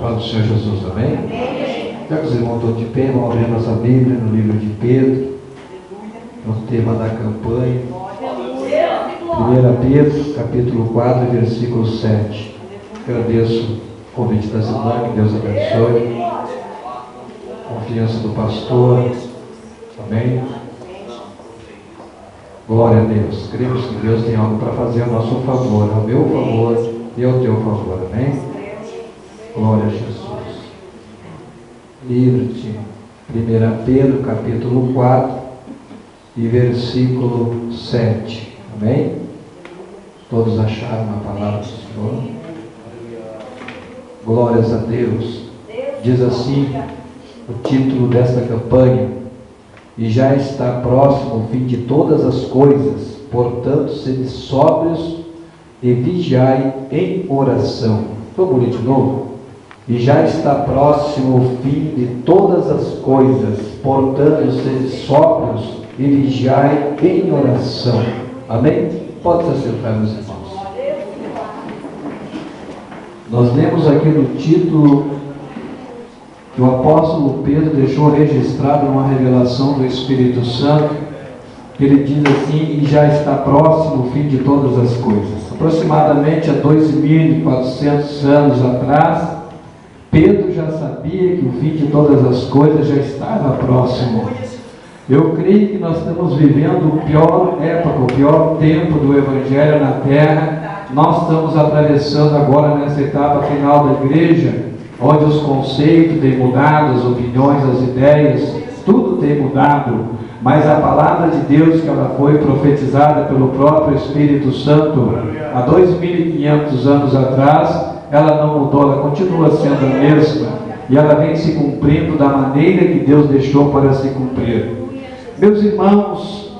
Paz do Senhor Jesus, amém? Já que os irmãos estão de pé, vamos abrir nossa Bíblia no livro de Pedro, no tema da campanha. 1 Pedro, capítulo 4, versículo 7. Agradeço o convite da irmãs, que Deus abençoe. Confiança do pastor, amém? Glória a Deus. Cremos que Deus tem algo para fazer a nosso favor, ao meu favor e ao teu favor, amém? Glória a Jesus. Livro de 1 Pedro, capítulo 4 e versículo 7, amém? Todos acharam a palavra do Senhor? Glórias a Deus. Diz assim o título desta campanha: e já está próximo o fim de todas as coisas, portanto, sede sóbrios e vigiai em oração. Vamos ler de novo? E já está próximo o fim de todas as coisas, portanto, sede sóbrios e vigiai em oração. Amém? Pode se sentar, meus irmãos. Nós lemos aqui no título que o apóstolo Pedro deixou registrado numa revelação do Espírito Santo, que ele diz assim: e já está próximo o fim de todas as coisas. Aproximadamente há 2.400 anos atrás, Pedro já sabia que o fim de todas as coisas já estava próximo. Eu creio que nós estamos vivendo a pior época, o pior tempo do Evangelho na Terra. Nós estamos atravessando agora nessa etapa final da igreja, onde os conceitos têm mudado, as opiniões, as ideias, tudo tem mudado, mas a palavra de Deus, que ela foi profetizada pelo próprio Espírito Santo há 2.500 anos atrás, ela não mudou, ela continua sendo a mesma, e ela vem se cumprindo da maneira que Deus deixou para se cumprir. Meus irmãos,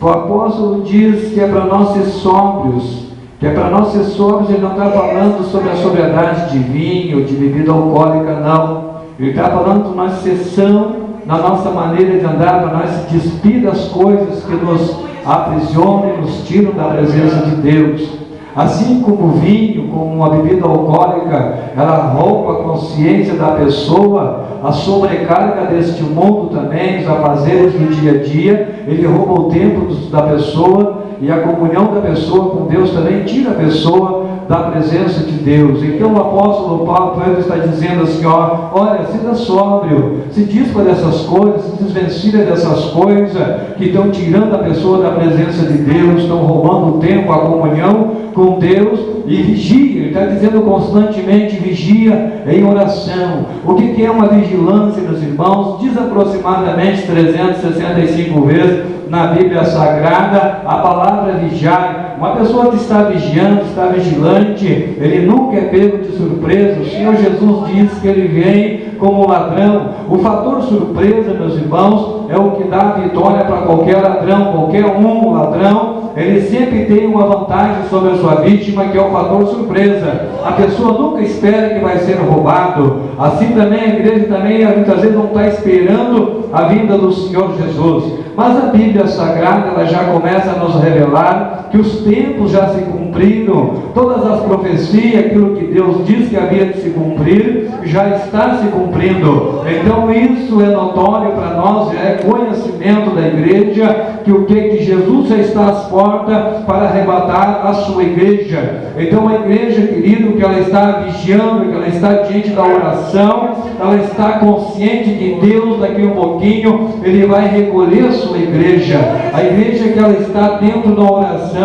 o apóstolo diz que é para nós ser sóbrios, ele não está falando sobre a sobriedade de vinho, de bebida alcoólica, não. Ele está falando de uma exceção na nossa maneira de andar, para nós se despir das coisas que nos aprisionam e nos tiram da presença de Deus. Assim como o vinho, como a bebida alcoólica, ela rouba a consciência da pessoa, a sobrecarga deste mundo também, os afazeres do dia a dia, ele rouba o tempo da pessoa, e a comunhão da pessoa com Deus também tira a pessoa da presença de Deus. Então o apóstolo Paulo está dizendo assim: olha, seja sóbrio, se dispa dessas coisas, se desvencilha dessas coisas que estão tirando a pessoa da presença de Deus, estão roubando o tempo, a comunhão com Deus, e vigia. Ele está dizendo constantemente: vigia em oração. O que é uma vigilância, meus irmãos? Diz aproximadamente 365 vezes na Bíblia Sagrada a palavra vigiar. Uma pessoa que está vigiando, está vigilante, ele nunca é pego de surpresa. O Senhor Jesus diz que ele vem como ladrão. O fator surpresa, meus irmãos, é o que dá a vitória para qualquer ladrão. Qualquer ladrão, ele sempre tem uma vantagem sobre a sua vítima, que é o fator surpresa. A pessoa nunca espera que vai ser roubado. Assim também a igreja também muitas vezes não está esperando a vinda do Senhor Jesus. Mas a Bíblia Sagrada, ela já começa a nos revelar que os tempos já se cumpriram, todas as profecias, aquilo que Deus disse que havia de se cumprir, já está se cumprindo. Então isso é notório para nós, já é conhecimento da igreja, que o que Jesus já está às portas para arrebatar a sua igreja. Então a igreja, querido, que ela está vigiando, que ela está diante da oração, ela está consciente que Deus daqui um pouquinho, Ele vai recolher a sua igreja. A igreja que ela está dentro da oração,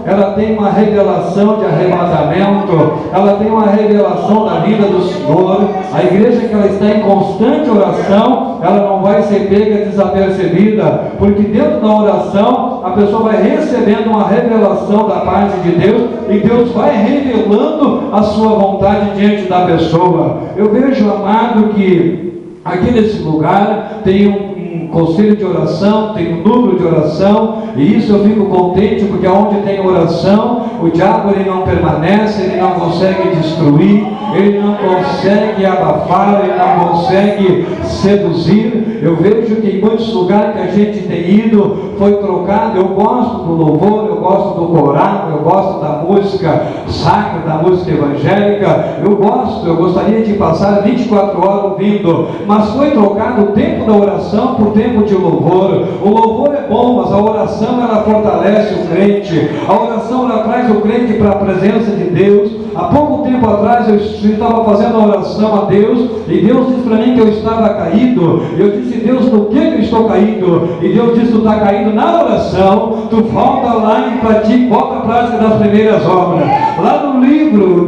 ela tem uma revelação de arrebatamento, ela tem uma revelação da vida do Senhor. A igreja que ela está em constante oração, ela não vai ser pega desapercebida, porque dentro da oração a pessoa vai recebendo uma revelação da parte de Deus, e Deus vai revelando a sua vontade diante da pessoa. Eu vejo, amado, que aqui nesse lugar tem um conselho de oração, tem um núcleo de oração, e isso eu fico contente, porque onde tem oração, o diabo ele não permanece, ele não consegue destruir. ele não consegue abafar, ele não consegue seduzir. Eu vejo que em muitos lugares que a gente tem ido, foi trocado. Eu gosto do louvor, eu gosto do coral, eu gosto da música sacra, da música evangélica, eu gostaria de passar 24 horas ouvindo, mas foi trocado o tempo da oração por tempo de louvor. O louvor é bom, mas a oração ela fortalece o crente, a oração ela traz o crente para a presença de Deus. Há pouco tempo atrás eu estava fazendo a oração a Deus, e Deus disse para mim que eu estava caído. Eu disse: Deus, no que eu estou caído? E Deus disse: tu está caído na oração, tu volta lá e pratica, volta à prática das primeiras obras. Lá no livro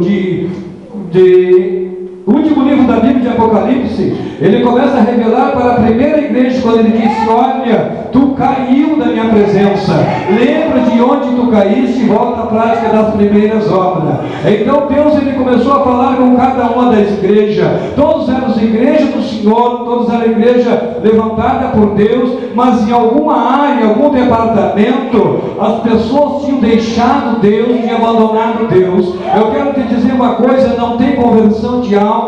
o último livro da Bíblia de Apocalipse, ele começa a revelar para a primeira igreja, quando ele disse: olha, tu caiu da minha presença, lembra de onde tu caíste e volta à prática das primeiras obras. Então Deus ele começou a falar com cada uma das igrejas. Todos eram igrejas do Senhor, todos eram igreja levantada por Deus, mas em alguma área, em algum departamento, as pessoas tinham deixado Deus e abandonado Deus. Eu quero te dizer uma coisa: não tem conversão de alma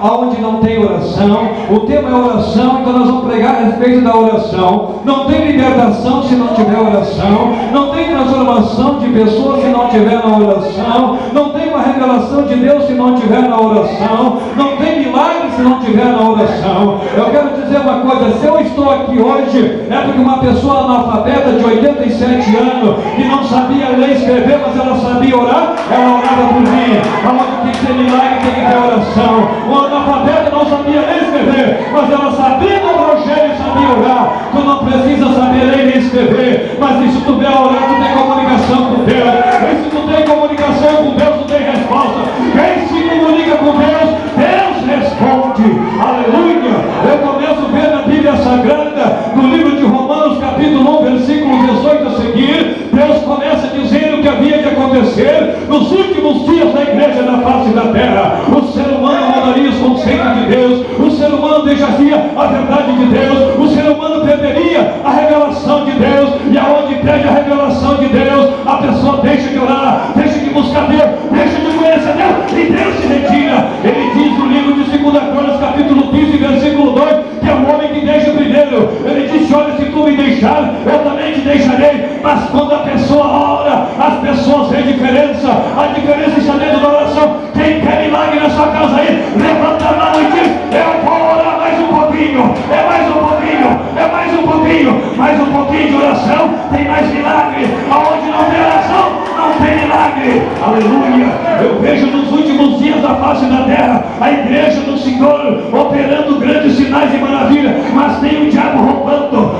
aonde não tem oração. O tema é oração, então nós vamos pregar a respeito da oração. Não tem libertação se não tiver oração, não tem transformação de pessoas se não tiver na oração, não tem uma revelação de Deus se não tiver na oração, não tem milagre se não tiver na oração. Eu quero dizer uma coisa: se eu estou aqui hoje, é porque uma pessoa analfabeta de 87 anos, que não sabia ler e escrever, mas ela sabia orar, ela orava por mim. Aonde tem que ter milagre, tem que ter oração. O analfabeta não sabia ler e escrever, mas ela sabia do evangelho e sabia orar. Tu não precisa saber ler nem escrever, mas se tu vier orar, tu tem comunicação com Deus. E se tu tem comunicação com Deus, tu tem resposta. Quem se comunica com Deus, Deus responde. Aleluia! Eu começo a ver na Bíblia Sagrada, no livro de Romanos, capítulo 1, versículo 18 a seguir, Deus começa dizendo o que havia de acontecer nos últimos dias da igreja na face da terra. O ser humano mudaria os conceitos de Deus, o ser humano deixaria a verdade de Deus, o ser humano perderia a revelação de Deus, e aonde perde a revelação de Deus, a pessoa deixa de orar, deixa de buscar Deus, deixa de conhecer Deus, e Deus se retira. Ele diz no livro de 2 Crônicas, capítulo 15, versículo 2, que é o homem que deixa primeiro. Ele disse: olha, se tu me deixar, eu também te deixarei. Mas quando a pessoa ora, as pessoas veem diferença. A diferença está dentro da oração. Quem quer milagre na sua casa aí, levanta a mão e diz: eu vou orar mais um pouquinho, é mais um pouquinho, é mais um pouquinho, mais um pouquinho de oração, tem mais milagre. Aonde não tem oração, não tem milagre. Aleluia! Eu vejo nos últimos dias da face da terra a igreja do Senhor operando grandes sinais e maravilhas, mas tem o diabo roubando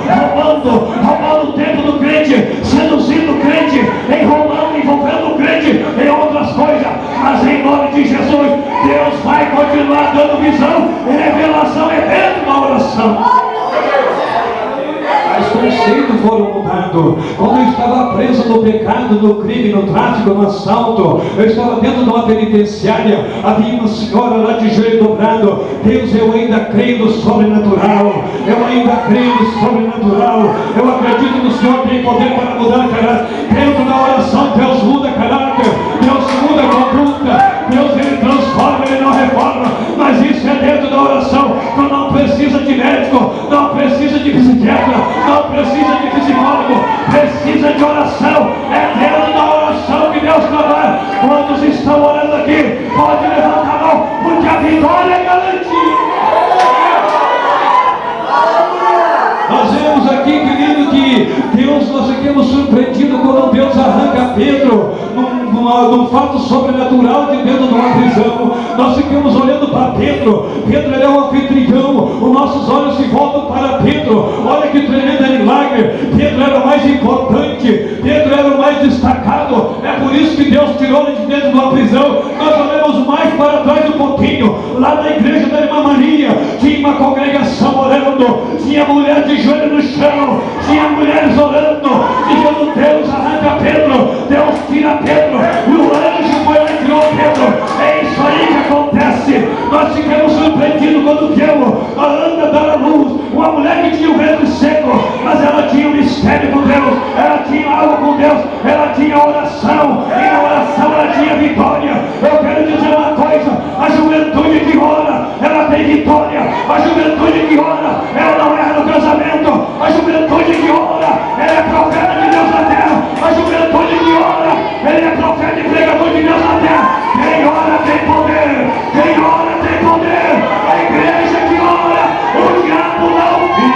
o tempo do crente, seduzindo o crente, envolvendo o crente em outras coisas. Mas em nome de Jesus, Deus vai continuar dando visão e revelação é dentro da oração. Os conceitos foram mudados. Quando eu estava preso no pecado, no crime, no tráfico, no assalto, eu estava dentro de uma penitenciária, havia uma senhora lá de joelho dobrado. Deus, eu ainda creio no sobrenatural, eu ainda creio no sobrenatural, eu acredito que o Senhor tem poder para mudar caráter. Dentro da oração, Deus muda caráter, Deus muda conduta, Deus ele transforma, ele não reforma, mas isso é dentro da oração. Tu não precisa de médico, não precisa de psiquiatra, não precisa de psicólogo, precisa de oração. É dentro da oração que Deus trabalha. Quantos estão orando aqui? Pode levantar a mão, porque a vitória é garantida. Nós vemos aqui, querido, que Deus, nós ficamos surpreendidos quando Deus arranca Pedro num fato sobrenatural de dentro de uma prisão. Nós ficamos olhando para Pedro. Pedro ele é um anfitrião, os nossos olhos se voltam para Pedro. Olha que tremendo milagre. Pedro era o mais importante, Pedro era o mais destacado. É por isso que Deus tirou ele de dentro de uma prisão. Nós olhamos mais para trás um pouquinho. Lá na igreja da irmã Maria tinha uma congregação orando, tinha mulher de joelho no chão, tinha mulheres orando, dizendo: Deus arranca Pedro, Deus tira Pedro. E o anjo foi lá e tirou Pedro. É isso aí que acontece. Nós ficamos surpreendidos quando Deus anda dar a luz. Uma mulher que tinha o ventre seco, mas ela tinha um mistério com Deus, ela tinha algo com Deus, ela tinha oração, e na oração ela tinha vitória. Eu quero dizer uma coisa: as tem vitória. A juventude que ora, ela não erra no casamento. A juventude que ora, ela é profeta de Deus na terra. A juventude que ora, ele é profeta e pregador de Deus na terra. Quem ora tem poder. Quem ora tem poder. A igreja que ora, o diabo não fica.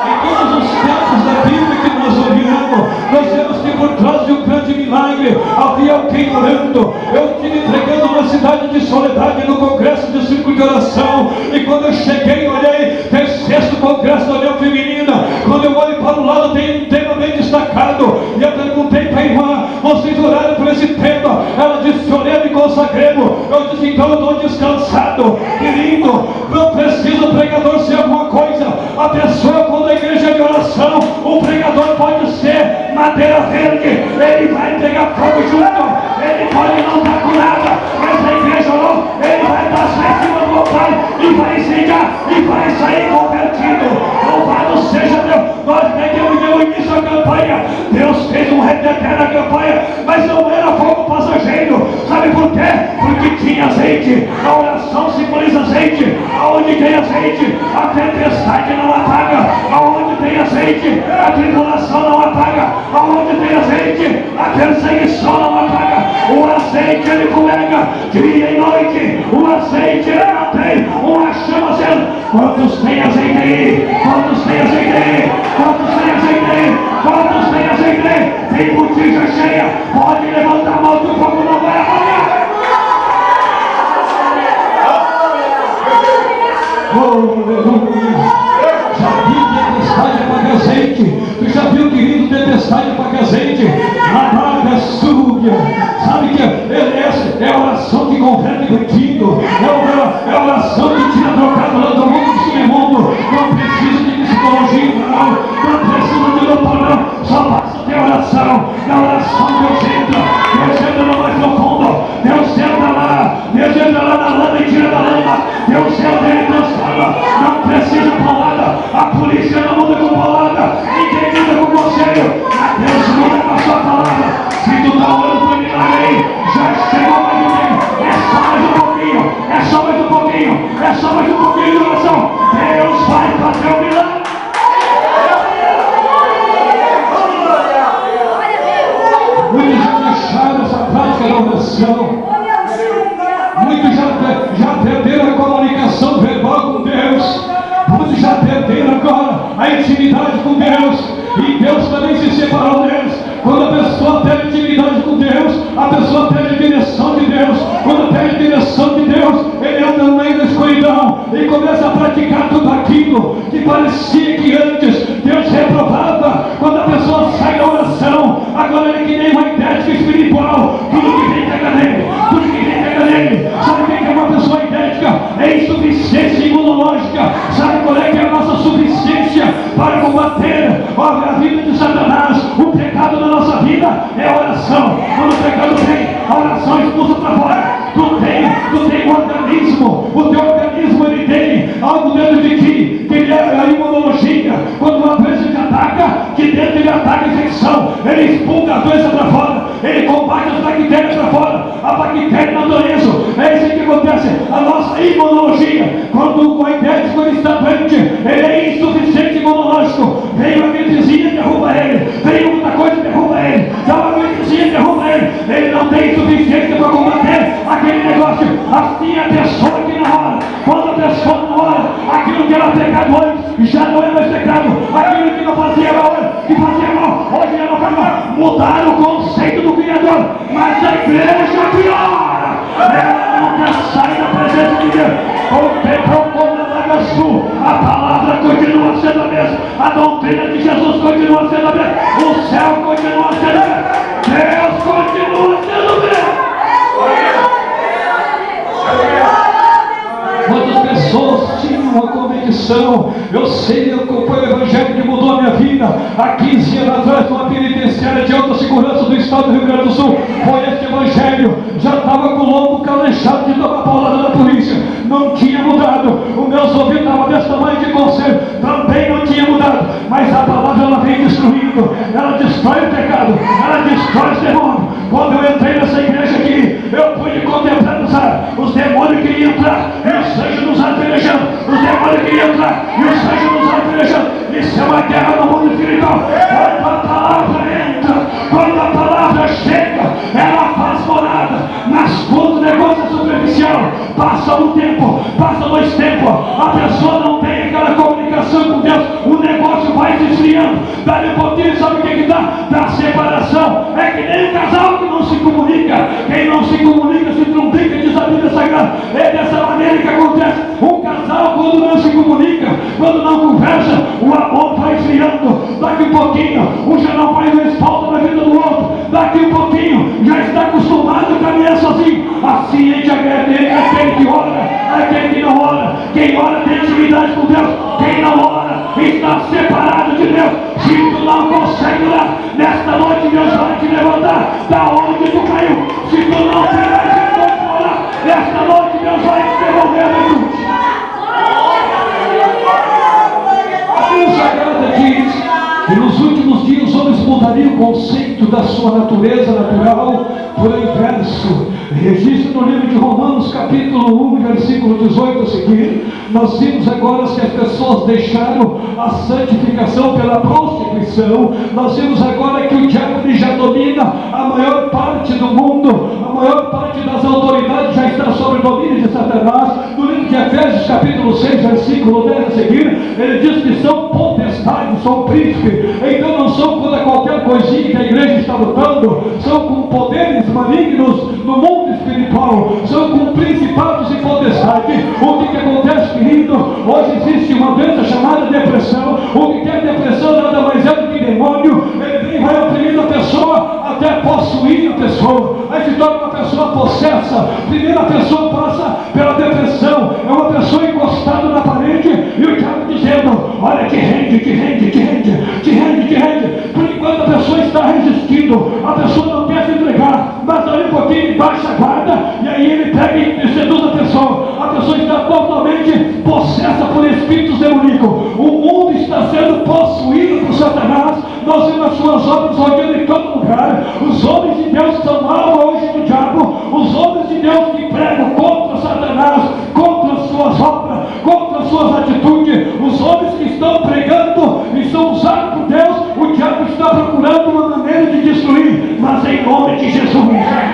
Em todos os tempos da Bíblia que nós olhamos, nós vemos que por trás de um grande milagre havia alguém orando. Eu estive pregando uma cidade de soledade no congresso de círculo de oração, e quando eu cheguei, olhei, tem sexto congresso da União Feminina. Quando eu olho para o lado, tem um tema bem destacado, e eu perguntei para a irmã: vocês oraram por esse tema? Ela disse: orei e consagremos. Eu disse: então eu estou descansado. Querido, não precisa o pregador ser alguma coisa. A pessoa, quando a igreja é de oração, o pregador pode ser madeira verde, ele vai pegar fogo junto, ele pode não estar curada, mas a igreja orou, ele vai passar em cima do altar e vai incendiar e vai sair convertido. Louvado seja Deus. Nós pegamos no início da campanha, Deus fez um reteté na campanha, mas não era fogo passageiro. Sabe por quê? Porque tinha azeite. A oração simboliza azeite. Aonde tem azeite, a tempestade não apaga. Aonde tem azeite, a tribulação não apaga. Aonde tem azeite, a perseguição não apaga. O azeite ele fulega dia e noite. O azeite ele mantém uma chama acesa. Quantos tem azeite aí? Quantos tem azeite aí? Quantos tem azeite aí? Quantos tem azeite aí? Tem botija cheia. Pode levantar a mão que o fogo não vai apagar. Oh, aleluia. Já viu tempestade apagar azeite? Tu já viu, querido, tempestade apagar azeite? Apaga súbia. Sabe que essa é a oração que converte bandido. É a oração que tira trocado lá do mundo do submundo. Não precisa de psicologia, não precisa de doutor, não. Só basta ter oração. Na oração Deus entra no mais profundo. Deus entra lá na lama e tira da lama. Deus entra e transforma. Não precisa paulada. A polícia não muda com paulada. Ninguém muda com conselho. Deus muda com a sua palavra. Se tu está orando por milagre aí, já chegou mais um tempo. É só mais um pouquinho. É só mais um pouquinho. É só mais um pouquinho de oração. Deus vai fazer o milagre. Muitos já deixaram essa prática da oração. Muitos já perderam a comunicação verbal com Deus. Muitos já perderam agora a intimidade com Deus. E Deus também se separou deles. Quando a pessoa perde intimidade com Deus, a pessoa perde a direção de Deus. Quando perde a direção de Deus, ele anda no meio da escuridão e começa a praticar tudo aquilo que parecia que antes Deus reprovava. Quando a pessoa sai da oração, agora ele é que nem uma idética espiritual. Tudo que vem pega nele, tudo que vem pega nele. Sabe quem é uma pessoa idética? É insuficiência imunológica. Sabe qual é que é a nossa suficiência para combater a vida de Satanás? O pecado da nossa vida é a oração. Quando o pecado vem, a oração expulsa para fora. Tu tem um organismo. O teu organismo ele tem algo dentro de ti, que é a imunologia. Quando uma doença te ataca, de dentro ele ataca a infecção. Ele expulga a doença para fora. Ele combate as bactérias para fora. A bactéria natureza. É isso que acontece. A nossa imunologia. Quando o idético ele está doente, ele é insuficiente imunológico. Vem uma gripezinha e derruba ele. Vem outra coisa e derruba ele. Dá uma gripezinha e derruba ele. Ele não tem suficiência para combater aquele negócio. Assim a pessoa que não ora. Quando a pessoa não ora, aquilo que era pecado antes já não é mais pecado. Aquilo que não fazia mal, que fazia mal, hoje já não faz mal. Mudaram o conceito do Criador. Mas a igreja que ora, ela nunca sai da presença de Deus. A palavra continua sendo a mesma. A doutrina de Jesus continua sendo a mesma. O céu continua sendo a mesma. Deus continua sendo o mesmo. Quantas pessoas tinham uma convicção? Eu sei que foi o evangelho que mudou a minha vida. Há 15 anos atrás, numa penitenciária de alta segurança do estado do Rio Grande do Sul, foi este evangelho. Já estava com o lombo calejado de tomar paulada da polícia. Não tinha mudado. Os meus ouvidos estavam desse tamanho de conselho. Também não tinha mudado. Mas a palavra ela vem destruindo. maligno, ela destrói o pecado, ela destrói os demônios. Quando eu entrei nessa igreja aqui, eu pude contemplar os demônios queriam entrar e os anjos nos apelejando, os demônios queriam entrar e os anjos nos apelejando. Isso é uma guerra no mundo espiritual. Quando a palavra entra, quando a palavra chega, ela faz morada nas contas. O negócio é superficial, passa um tempo, passa 2 tempos, a pessoa não tem aquela comunicação com Deus, o negócio vai se esfriando. Dali um pouquinho, sabe o que dá? Dá separação. É que nem um casal que não se comunica. Quem não se comunica se trompica, diz a Bíblia Sagrada. É dessa maneira que acontece. Um casal, quando não se comunica, quando não conversa, o amor vai esfriando. Daqui um pouquinho, um já não faz mais falta na vida do outro. Daqui um pouquinho, já está acostumado a caminhar sozinho. Assim a gente agradece aquele que ora, aquele que não ora. Quem ora tem intimidade com Deus. Quem não ora está separado de Deus. Se tu não consegue orar, nesta noite Deus vai te levantar da onde tu caiu. Se tu não tiver Jesus para orar, nesta noite Deus vai te devolver a virtude. A Bíblia Sagrada diz que nos últimos dias os homens mudariam o conceito da sua natureza natural por o inverso. Registra no livro de Romanos, capítulo 1, versículo 18 a seguir. Nós vimos agora que as pessoas deixaram a santificação pela prostituição. Nós vimos agora que o diabo já domina a maior parte do mundo, a maior parte das autoridades já está sob o domínio de Satanás. No livro de Efésios, capítulo 6, versículo 10 a seguir, ele diz que são potestades, são príncipes. Então não são contra qualquer coisinha que a igreja está lutando, são com poderes malignos no mundo espiritual, são com principados e potestades. O que acontece, querido? Hoje existe uma doença chamada depressão. O que é depressão? Nada mais é do que demônio. Ele vem, vai oprimindo a pessoa até possuir a pessoa. Aí se torna uma pessoa possessa. Primeiro a pessoa passa pela depressão, é uma pessoa encostada na parede e o diabo dizendo: olha, te rende, te rende, te rende, te rende, te rende. Por enquanto a pessoa está resistindo, a pessoa não quer se entregar, mas ali um pouquinho baixa a guarda e aí ele pega e seduz a pessoa. A pessoa está totalmente possessa por espíritos demoníacos. O mundo está sendo possuído por Satanás. Nós vemos as suas obras rodando em todo lugar. Os homens de Deus são alvo hoje do diabo. Os homens de Deus que pregam contra Satanás, contra as suas obras, contra as suas atitudes. Os homens que estão pregando e são usados por Deus, o diabo está procurando uma maneira de destruir. Mas em nome de Jesus,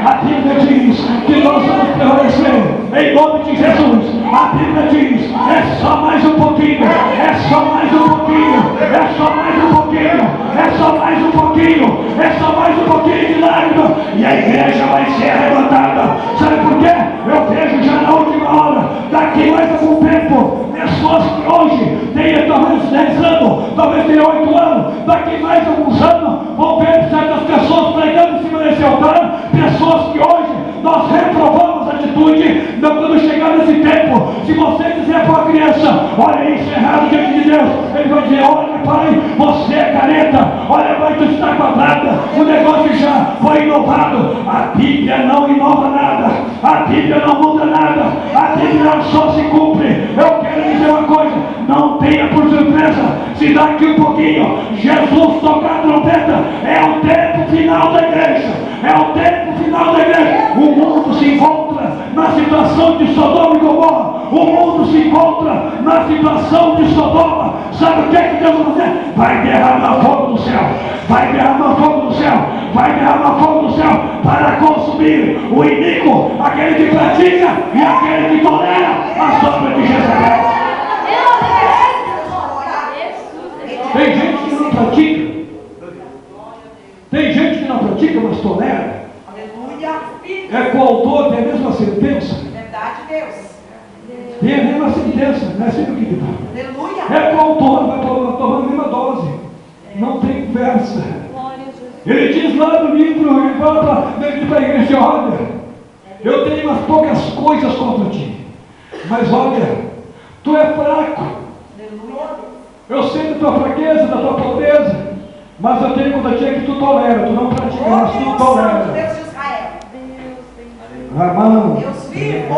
a Bíblia diz que nós vamos prevalecer. Em nome de Jesus, a Bíblia diz: é só mais um pouquinho, é só mais um pouquinho, é só mais um pouquinho, é só mais um pouquinho, é só mais um pouquinho de lágrima e a igreja vai ser arrebatada. Sabe por quê? Eu vejo já na última hora, daqui mais algum tempo, pessoas que hoje têm talvez 10 anos, talvez tenham 8 anos, daqui mais alguns anos vão ver certas pessoas pregando em cima desse altar, pessoas que hoje nós reprovamos a atitude. Então, quando chegar nesse tempo, se você dizer para a criança: olha isso é errado diante de Deus, ele vai dizer: olha pai, você é careta, olha mãe, tu está quadrada, o negócio já foi inovado. A Bíblia não inova nada, a Bíblia não muda nada, a Bíblia só se cumpre. Eu quero dizer uma coisa: não tenha por surpresa se daqui um pouquinho Jesus tocar a trompeta. É o tempo final da igreja, é o tempo final da igreja. O mundo se encontra na situação de Sodoma e Gomorra. O mundo se encontra na situação de Sodoma. Sabe o que é que Deus vai fazer? Vai derramar fogo do céu, vai derramar fogo do céu, vai derramar fogo do céu para consumir o iníquo, aquele que pratica e aquele que tolera a sombra de Jezabel. Tem gente que não pratica, tem gente que não pratica, mas tolera. É coautor, tem a mesma sentença. Verdade, Deus. Tem a mesma sentença, não é assim que está. Aleluia. É coautor, vai tomando a mesma dose. Não tem conversa. Ele diz lá no livro, ele fala para a igreja: olha, eu tenho umas poucas coisas contra ti, mas olha, tu é fraco. Eu sei da tua fraqueza, da tua pobreza, mas eu tenho contra ti que tu tolera, tu não pratica, mas tu tolera. Deus de Israel. Amém. Deus vivo.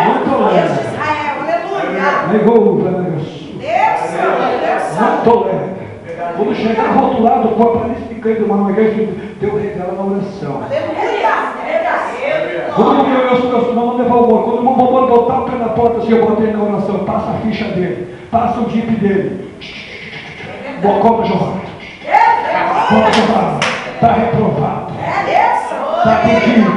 Não tolera. Deus de Israel. Aleluia. Negou, Deus Santo. Deus não Santo. tolera. Quando chegar rotulado com a paralisticante, uma igreja, Deus revela na oração. Quando não levar o amor, quando o irmão Bobão botar o pé na porta, assim, eu botei na oração, passa a ficha dele, passa o jeep dele. Bocota jogada. Bocota jogada. Está reprovado. Está pedindo.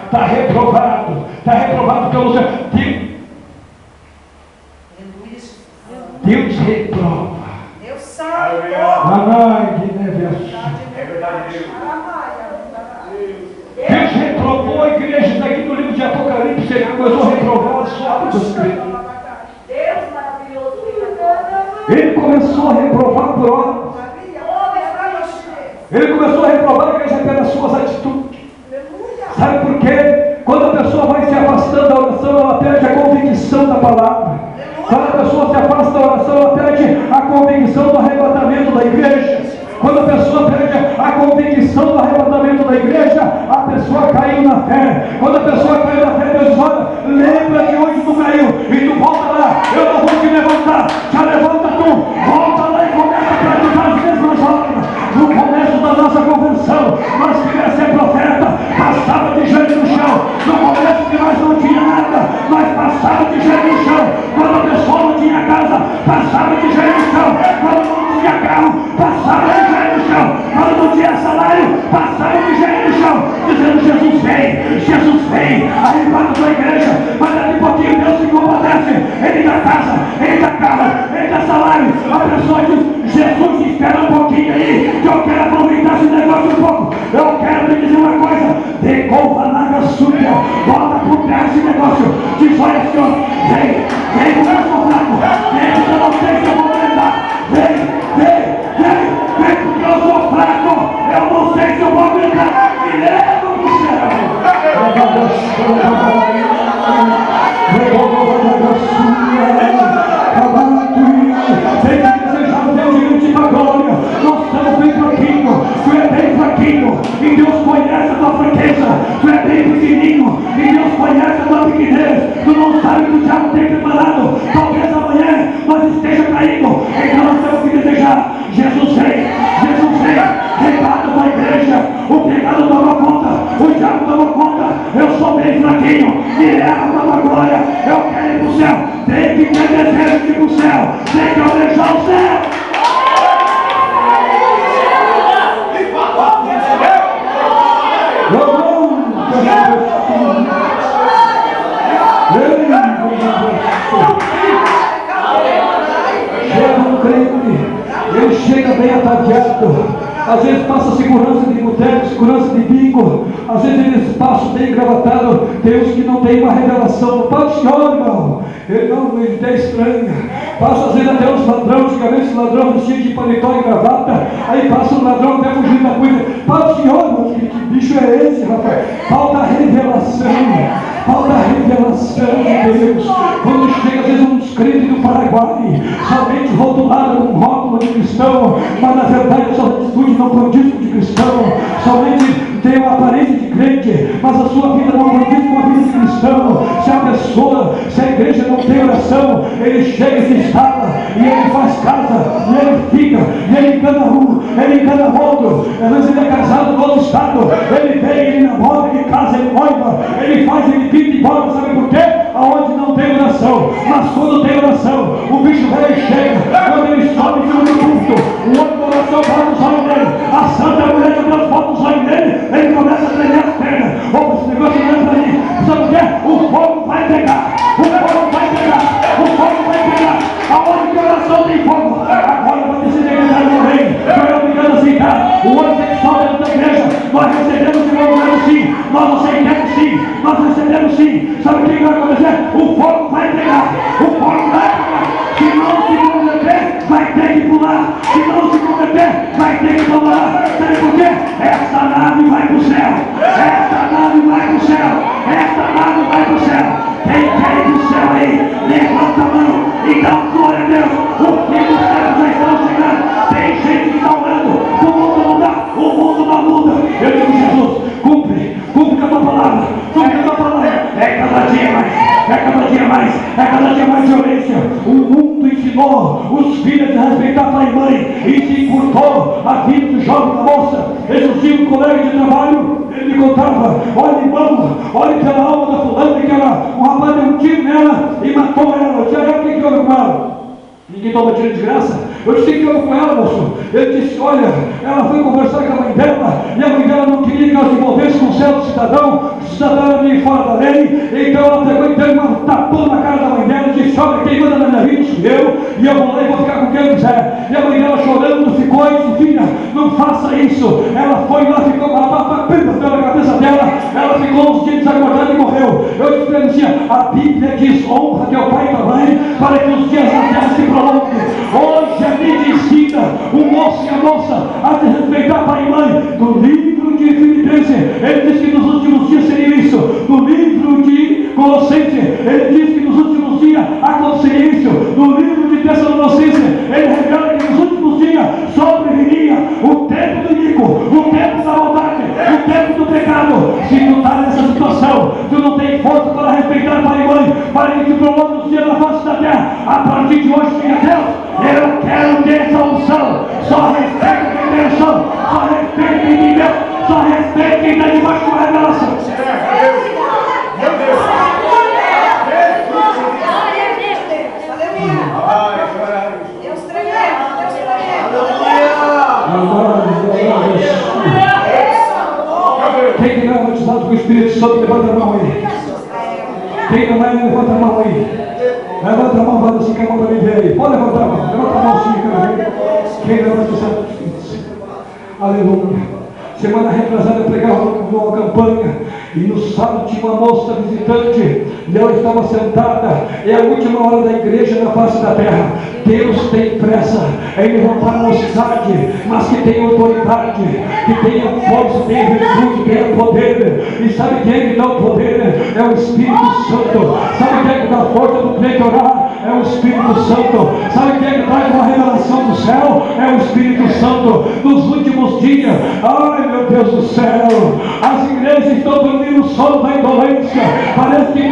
Está reprovado. Está reprovado pelo Senhor. Deus reprova. Deus sabe. Amai de neve. Deus reprovou a igreja daqui no livro de Apocalipse. Ele começou a reprovar as obras dos crentes. Deus maravilhoso. Ele começou a reprovar por obras. Ele começou a reprovar a igreja pelas suas atitudes. Sabe por quê? Quando a pessoa vai se afastando da oração, ela perde a convicção da palavra. Quando a pessoa se afasta da oração, ela perde a convicção do arrebatamento da igreja. Quando a pessoa perde a convicção do arrebatamento da igreja, a pessoa caiu na fé. Quando a pessoa caiu na fé, Deus diz: olha, lembra que hoje tu caiu e tu volta lá, eu não vou te levantar, já levanta tu, volta lá e começa a praticar as mesmas obras. No começo da nossa conversão, nós queríamos ser profeta, passava de joelho no chão. No começo que nós não tinha nada, nós passava de joelho no chão. Quando a pessoa não tinha casa, passava de joelho no chão. Quando não tinha carro, passava de joelho no chão. Quando não tinha salário, passava de joelho no chão, dizendo: Jesus vem, Jesus vem. Aí para tua igreja, mas daqui a pouquinho Deus se compadece. Ele dá casa, ele dá carro, ele dá salário. A pessoa diz: Jesus, espera um pouquinho aí, que eu quero aproveitar esse negócio um pouco. Eu quero te dizer uma coisa: devolva na súbia, bota por trás esse negócio. Diz: olha, Senhor, vem, vem porque eu sou fraco, vem porque eu não sei se eu vou aguentar. Vem porque eu sou fraco, eu não sei se eu vou aguentar. Me leva pro céu. Vem desejar o Deus diante da glória. Nós estamos bem fraquinhos, tu é bem fraquinho, e Deus conhece a tua fraqueza. Tu é bem pequenininho, e Deus conhece a tua pequenez. Tu não sabe o que o diabo tem preparado. Talvez amanhã nós esteja caindo. Então nós temos que desejar: Jesus vem, Jesus vem. Pecado da igreja, o pecado tomou conta, o diabo tomou conta. Eu sou bem fraquinho, me leva para a tua glória. Eu quero ir para o céu. Tem que ter desejo de ir para o céu, tem que almejar o céu. Chega um crente, ele chega bem ataviado. Às vezes passa segurança de boteco, segurança de bingo. Às vezes eles passam bem engravatados. Tem uns que não tem uma revelação. Não pode, senhor, irmão. Ele está estranho. Passa às vezes até os ladrões. Antigamente os ladrões vestiam de paletó e gravata. Aí passa um ladrão até fugindo da coisa. Pode, senhor, irmão. Que bicho é esse, rapaz? Falta a revelação. Falta a revelação de Deus. Quando chega às vezes uns crentes do Paraguai, somente rotulado com rótulo de cristão, mas na verdade a sua atitude não condiz com de cristão. Somente tem uma aparência de crente, mas a sua vida não condiz com a vida de cristão. Se a igreja não tem oração, ele chega e se instala, e ele faz casa, e ele fica, e ele engana um, ele engana outro. Às vezes ele é casado no outro estado, ele vem, ele namora, ele casa, ele noiva, ele faz, ele pinta e bota. Sabe por quê? Aonde não tem oração. Mas quando tem oração, o bicho velho chega. Quando ele sobe em cima do púlpito, o outro do oração bota os olhos nele, a santa mulher de Deus bota os olhos nele, ele começa a tremer as pernas. Opa, esse negócio não é pra mim. Sabe por quê? O fogo vai pegar, o fogo vai pegar, o fogo vai pegar. Aonde que a oração tem fogo? Agora vai ter secretário do rei, foi obrigado a aceitar o homossexual dentro da igreja. Nós recebemos de novo sim, nós aceitamos sim, nós recebemos sim. Sabe o que vai acontecer? O fogo vai pegar, o fogo vai pegar. Se não se converter, vai ter que pular. Se não se converter, vai ter que pular. Sabe por quê? Essa nave vai para o céu, essa nave vai para o céu, essa nave vai para o céu. Quem quer ir para o céu aí, levanta a mão e dá glória a Deus. O fim dos céus já estão chegando. Tem gente que está orando, o mundo não dá, o mundo não muda. Eu digo: Jesus, cumpre com a tua palavra, cumpre com a tua palavra. É cada dia mais, é cada dia mais, é cada dia mais violência. O mundo ensinou ensinou os filhos a respeitar pai e mãe, e se encurtou a vida do jovem da moça. Esses dias um colega de trabalho, ele me contava: olha, irmão, olha pela alma da fulana, que um rapaz deu um tiro nela e matou ela. Eu disse: o que houve com ela? Ninguém toma tiro de graça. Eu disse: o que houve com ela, moço? Ele disse: olha, ela foi conversar com a mãe dela, e a mãe dela não queria que ela se envolvesse com o certo cidadão. O cidadão era meio fora da lei. Então ela pegou e deu uma tapão na cara da mãe dela e disse: olha, quem manda na minha vida sou eu, e eu vou lá e vou ficar com quem eu quiser. E a mãe dela chorando ficou e disse: filha, não faça isso. Ela foi lá, ficou com a pena na cabeça dela. Ela ficou uns dias desacordada e morreu. Eu disse para ele assim: a Bíblia diz: honra teu pai e tua mãe, para que os dias da terra se prolonguem. Hoje a Bíblia ensina o moço e a moça a se respeitar pai e mãe. No livro de Filipenses, ele diz que nos últimos dias seria isso. No livro de Colossenses, ele diz que nos últimos dias aconteceria isso. No livro de Tessalonicenses, ele revela que nos últimos dias sobreviria o tempo do inimigo, o tempo da maldade, o tempo do pecado. Se tu está nessa situação, tu não tem força para respeitar pai e mãe, para que te prolongue os dias na face da terra, a partir de hoje, diga: Deus, eu quero ter essa unção. Só respeito quem tem unção, só respeito quem tem Deus, só respeito quem está debaixo da revelação. Quem não é batizado com o Espírito Santo, levanta a mão aí. Quem não é, levanta a mão aí. Levanta a mão, vai assim que a mão para mim ver aí. Pode levantar a mão, levanta a mão assim, cara. Quem não é batizado com o Espírito Santo. Aleluia. Semana retrasada eu pregava numa campanha, e no sábado tinha uma moça visitante, e ela estava sentada. É a última hora da igreja na face da terra. Deus tem pressa em levantar a mocidade, mas que tenha autoridade, que tenha força, tenha virtude, tenha poder. E sabe quem é que dá o poder? É o Espírito Santo. Sabe quem é que dá a força do crente orar? É o Espírito Santo. Sabe quem é que traz uma revelação do céu? É o Espírito Santo. Nos últimos dias, ai meu Deus do céu, as igrejas estão dormindo o sono da indolência. Parece que